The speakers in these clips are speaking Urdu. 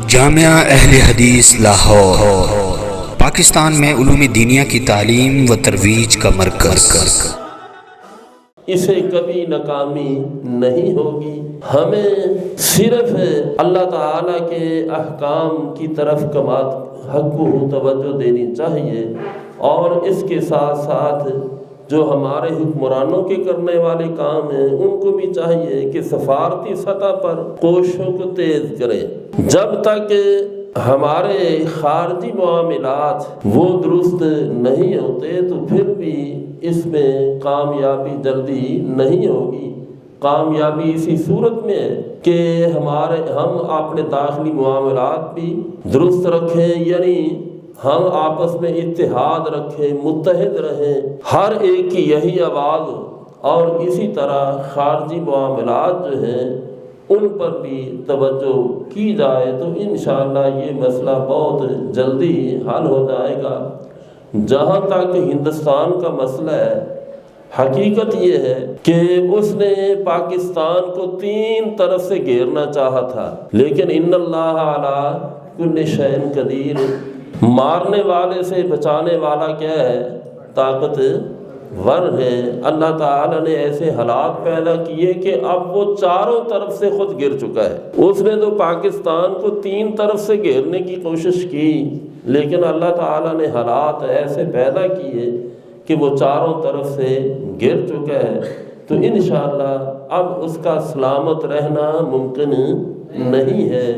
جامعہ اہل حدیث لاہور پاکستان میں علوم دینیہ کی تعلیم و ترویج کا مرکز۔ اسے کبھی ناکامی نہیں ہوگی۔ ہمیں صرف اللہ تعالیٰ کے احکام کی طرف حق کو توجہ دینی چاہیے، اور اس کے ساتھ ساتھ جو ہمارے حکمرانوں کے کرنے والے کام ہیں ان کو بھی چاہیے کہ سفارتی سطح پر کوششوں کو تیز کریں۔ جب تک ہمارے خارجی معاملات وہ درست نہیں ہوتے تو پھر بھی اس میں کامیابی جلدی نہیں ہوگی۔ کامیابی اسی صورت میں ہے کہ ہم اپنے داخلی معاملات بھی درست رکھیں، یعنی ہم آپس میں اتحاد رکھیں، متحد رہیں، ہر ایک کی یہی آواز ہو، اور اسی طرح خارجی معاملات جو ہیں ان پر بھی توجہ کی جائے تو انشاءاللہ یہ مسئلہ بہت جلدی حل ہو جائے گا۔ جہاں تک ہندوستان کا مسئلہ ہے، حقیقت یہ ہے کہ اس نے پاکستان کو 3 طرف سے گھیرنا چاہا تھا، لیکن ان اللہ علی کل شیء قدیر، مارنے والے سے بچانے والا کیا ہے؟ طاقت ور ہے۔ اللہ تعالیٰ نے ایسے حالات پیدا کیے کہ اب وہ چاروں طرف سے خود گر چکا ہے۔ اس نے تو پاکستان کو 3 طرف سے گھیرنے کی کوشش کی، لیکن اللہ تعالیٰ نے حالات ایسے پیدا کیے کہ وہ چاروں طرف سے گر چکا ہے۔ تو انشاءاللہ اب اس کا سلامت رہنا ممکن نہیں ہے۔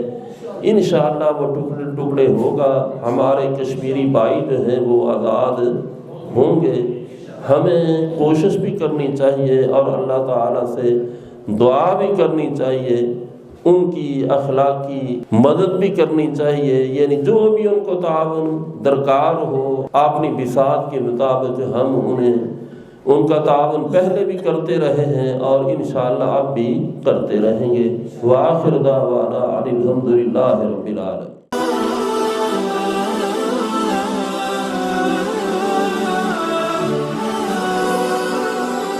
انشاءاللہ وہ ٹکڑے ٹکڑے ہوگا، ہمارے کشمیری بھائی جو ہیں وہ آزاد ہوں گے۔ ہمیں کوشش بھی کرنی چاہیے اور اللہ تعالیٰ سے دعا بھی کرنی چاہیے، ان کی اخلاقی مدد بھی کرنی چاہیے، یعنی جو بھی ان کو تعاون درکار ہو اپنی بساط کے مطابق ہم ان کا تعاون پہلے بھی کرتے رہے ہیں اور انشاءاللہ اب بھی کرتے رہیں گے۔ وآخر دعوانا الحمدللہ رب العالمین۔